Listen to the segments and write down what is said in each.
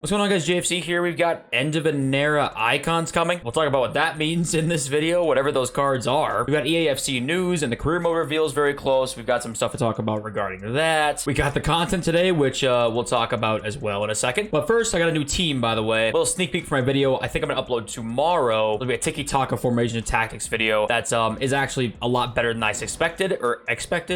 What's going on, guys? JFC here. We've got end of an era icons coming. We'll talk about what that means in this video, whatever those cards are. We've got EAFC news and the career mode reveal is very close. We've got some stuff to talk about regarding that. We got the content today, which we'll talk about as well in a second. But first, I got a new team, by the way. A little sneak peek for my video. I think I'm going to upload tomorrow. It'll be a tiki-taka formation and tactics video that is actually a lot better than I suspected,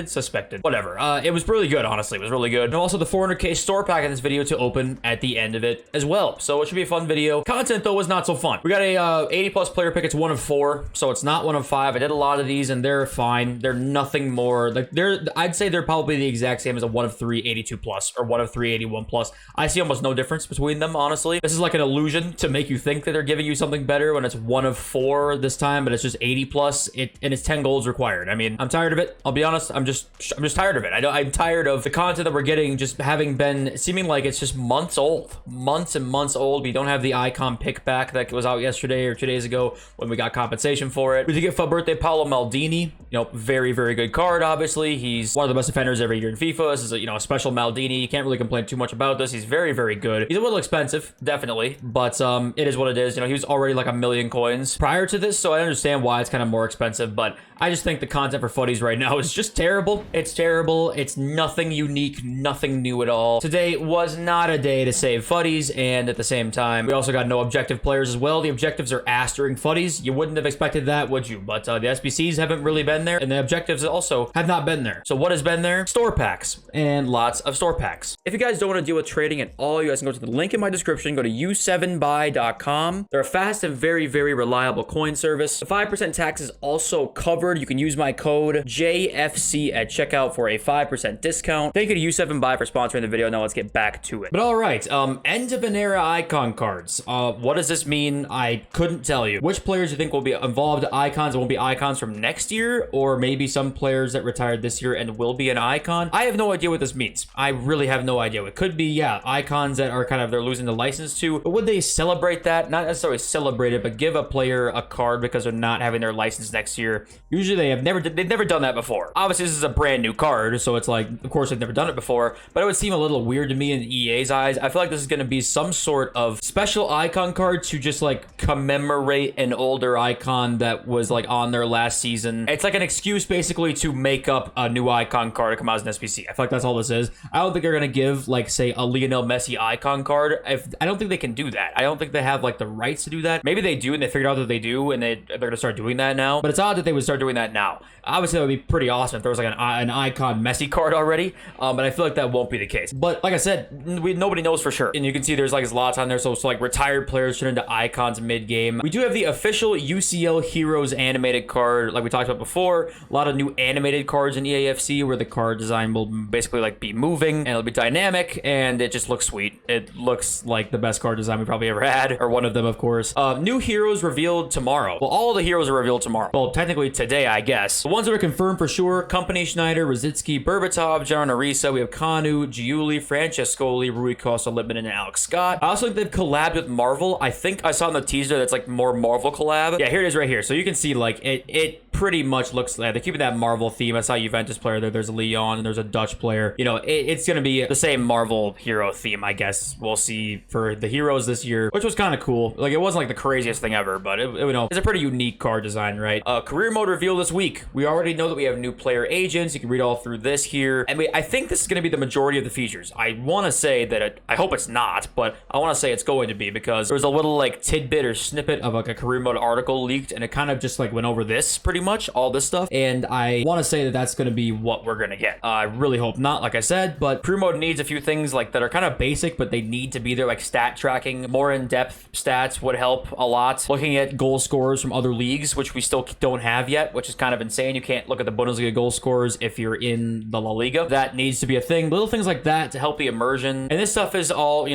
suspected, whatever. It was really good, honestly. It was really good. And also the 400k store pack in this video to open at the end of it as well, so it should be a fun video. Content though was not so fun. We got a 80 plus player pick. It's 1 of 4, so it's not 1 of 5. I did a lot of these and they're fine. They're nothing more like I'd say they're probably the exact same as a 1 of 3 82 plus or 1 of 3 81 plus. I see almost no difference between them, honestly. This is like an illusion to make you think that they're giving you something better when it's 1 of 4 this time, but it's just 80 plus. And it's 10 goals required. I mean, I'm tired of it. I'll be honest. I'm just tired of it. I'm tired of the content that we're getting just having been seeming like it's just months old. Months and months old. We don't have the icon pick back that was out yesterday or 2 days ago when we got compensation for it. We did get for birthday Paolo Maldini. You know, very, very good card, obviously. He's one of the best defenders every year in FIFA. This is a special Maldini. You can't really complain too much about this. He's very, very good. He's a little expensive, definitely, but it is what it is. He was already like 1,000,000 coins prior to this, so I understand why it's kind of more expensive, but I just think the content for footies right now is just terrible. It's terrible. It's nothing unique, nothing new at all. Today was not a day to save footies, and at the same time, we also got no objective players as well. The objectives are ass during footies. You wouldn't have expected that, would you? But the SBCs haven't really been there, and the objectives also have not been there. So what has been there? Store packs, and lots of store packs. If you guys don't want to deal with trading at all, you guys can go to the link in my description. Go to u7buy.com. They're a fast and very, very reliable coin service. The 5% tax is also covered. You can use my code JFC at checkout for a 5% discount. Thank you to U7Buy for sponsoring the video. Now let's get back to it. But all right, end of an era icon cards. What does this mean? I couldn't tell you. Which players you think will be involved icons and won't be icons from next year, or maybe some players that retired this year and will be an icon? I have no idea what this means. I really have no idea. It could be, yeah, icons that are kind of they're losing the license to, but would they celebrate that? Not necessarily celebrate it, but give a player a card because they're not having their license next year. Usually they've never done that before. Obviously this is a brand new card, so it's like, of course they've never done it before, but it would seem a little weird to me in EA's eyes. I feel like this is going to be some sort of special icon card to just like commemorate an older icon that was like on their last season. It's like an excuse basically to make up a new icon card to come out as an SBC. I feel like that's all this is. I don't think they're going to give like, say, a Lionel Messi icon card. I don't think they can do that. I don't think they have like the rights to do that. Maybe they do and they figured out that they do and they're going to start doing that now, but it's odd that they would start doing that now. Obviously that would be pretty awesome if there was like an icon Messi card already, but I feel like that won't be the case. But like I said, nobody knows for sure, and you can see there's like lots on there, so like retired players turn into icons mid-game. We do have the official UCL Heroes animated card like we talked about before. A lot of new animated cards in EAFC where the card design will basically like be moving and it'll be dynamic and it just looks sweet. It looks like the best card design we probably ever had, or one of them, of course. New heroes revealed tomorrow. Well, all the heroes are revealed tomorrow. Well, technically today, I guess. The ones that are confirmed for sure: Company, Schneider, Rosicki, Berbatov, John Arisa. We have Kanu, Giuli, Francescoli, Rui Costa, Lippmann, and Alex Scott. I also think they've collabed with Marvel. I think I saw in the teaser that's like more Marvel collab. Yeah, here it is right here. So you can see like it pretty much looks like they're keeping that Marvel theme. I saw a Juventus player there. There's a Leon and there's a Dutch player. It's going to be the same Marvel hero theme, I guess. We'll see for the heroes this year, which was kind of cool. Like, it wasn't like the craziest thing ever, but it's a pretty unique card design, right? Career mode reveal this week. We already know that we have new player agents. You can read all through this here. And I think this is going to be the majority of the features. I want to say that I hope it's not, but I want to say it's going to be, because there was a little like tidbit or snippet of like a career mode article leaked, and it kind of just like went over this pretty much, all this stuff, and I want to say that that's going to be what we're going to get. I really hope not, like I said, but career mode needs a few things like that are kind of basic, but they need to be there, like stat tracking. More in-depth stats would help a lot. Looking at goal scorers from other leagues, which we still don't have yet, which is kind of insane. You can't look at the Bundesliga goal scorers if you're in the La Liga. That needs to be a thing. Little things like that to help the immersion. And this stuff is all,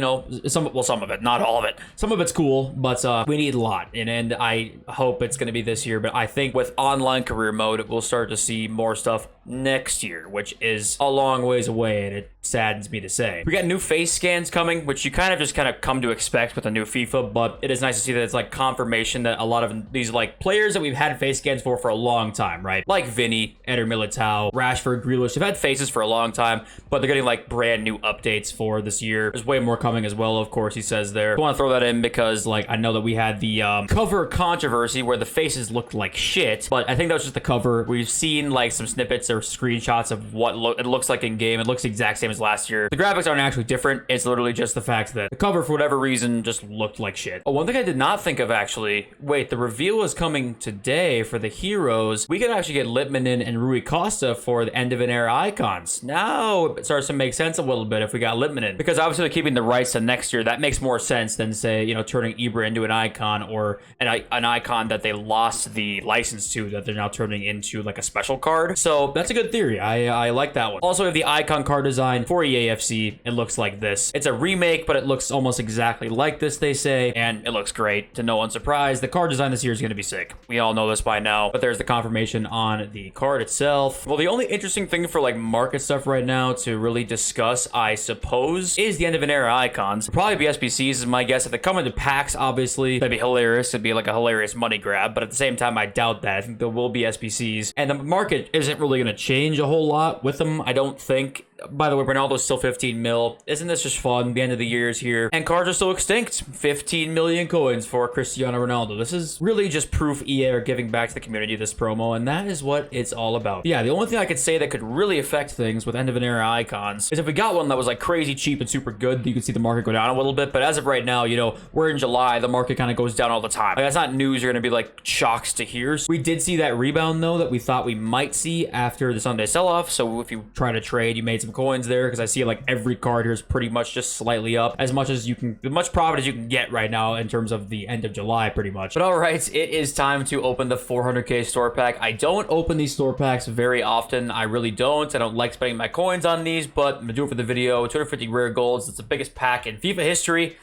some of it, not all of it. Some of it's cool, but we need a lot. And I hope it's going to be this year, but I think with online career mode, we'll start to see more stuff next year, which is a long ways away, and it saddens me to say. We got new face scans coming, which you kind of come to expect with a new FIFA, but it is nice to see that it's like confirmation that a lot of these like players that we've had face scans for a long time, right? Like Vinny, Eder Militao, Rashford, Grealish, they've had faces for a long time, but they're getting like brand new updates for this year. There's way more coming as well, of course, he says there. I want to throw that in because like I know that we had the cover controversy where the faces looked like shit, but I think that was just the cover. We've seen like some snippets or screenshots of what it looks like in game. It looks the exact same as last year. The graphics aren't actually different. It's literally just the fact that the cover, for whatever reason, just looked like shit. Oh, one thing I did not think of actually, wait, the reveal is coming today for the heroes. We could actually get Litmanen and Rui Costa for the end of an era icons. Now it starts to make sense a little bit if we got Litmanen, because obviously they're keeping the rights to next year. That makes more sense than, say, you know, turning Ibra into an icon, or an icon that they lost the license to that they're now turning into like a special card. So that's a good theory. I like that one. Also, we have the icon card design for EAFC. It looks like this. It's a remake, but it looks almost exactly like this, they say, and it looks great. To no one's surprise, the card design this year is going to be sick. We all know this by now, but there's the confirmation on the card itself. Well, the only interesting thing for like market stuff right now to really discuss, I suppose, is the end of an era icons. Probably be SBCs is my guess. If they come into packs, obviously, that'd be hilarious. It'd be like a hilarious money grab, but at the same time, I doubt that. I think there will be SBCs, and the market isn't really going to change a whole lot with them, I don't think. By the way, Ronaldo's still 15 mil. Isn't this just fun? The end of the year is here, and cards are still extinct. 15 million coins for Cristiano Ronaldo. This is really just proof EA are giving back to the community, this promo, and that is what it's all about. Yeah, the only thing I could say that could really affect things with end of an era icons is if we got one that was like crazy cheap and super good, you could see the market go down a little bit. But as of right now, you know, we're in July, the market kind of goes down all the time. Like, that's not news you're going to be like shocks to hear. So we did see that rebound though that we thought we might see after the Sunday sell-off. So if you try to trade, you made some coins there, because I see like every card here is pretty much just slightly up, as much as you can, as much profit as you can get right now in terms of the end of July, pretty much. But all right, it is time to open the 400k store pack. I don't open these store packs very often. I really don't. I don't like spending my coins on these, but I'm gonna do it for the video. 250 rare golds. It's the biggest pack in FIFA history.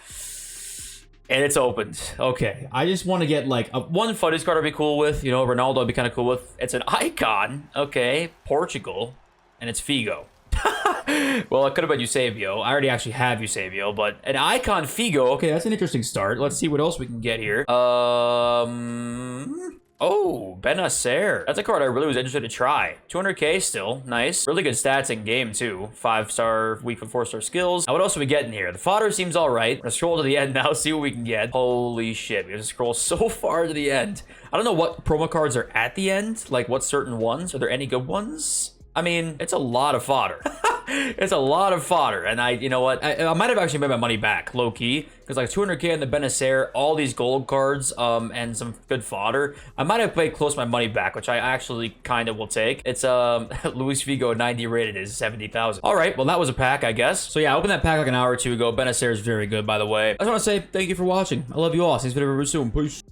And it's opened. Okay, I just want to get like one footage card I'd be cool with. You know, Ronaldo I'd be kind of cool with. It's an icon. Okay, Portugal, and it's Figo. Well, it could have been Eusebio. I already actually have Eusebio, but an icon Figo. Okay, that's an interesting start. Let's see what else we can get here. Oh, Benacer. That's a card I really was interested to try. 200k still. Nice. Really good stats in game, too. 5-star, weak for 4-star skills. Now, what else are we getting here? The fodder seems all right. Let's scroll to the end now, see what we can get. Holy shit. We have to scroll so far to the end. I don't know what promo cards are at the end. Like, what certain ones? Are there any good ones? I mean, it's a lot of fodder. It's a lot of fodder. And you know what? I might have actually made my money back, low key. Because like 200k in the Benacer, all these gold cards, and some good fodder. I might have played close my money back, which I actually kind of will take. It's, Luis Figo 90 rated is 70,000. All right, well, that was a pack, I guess. So yeah, I opened that pack like an hour or two ago. Benacer is very good, by the way. I just want to say thank you for watching. I love you all. See you in this video very soon. Peace.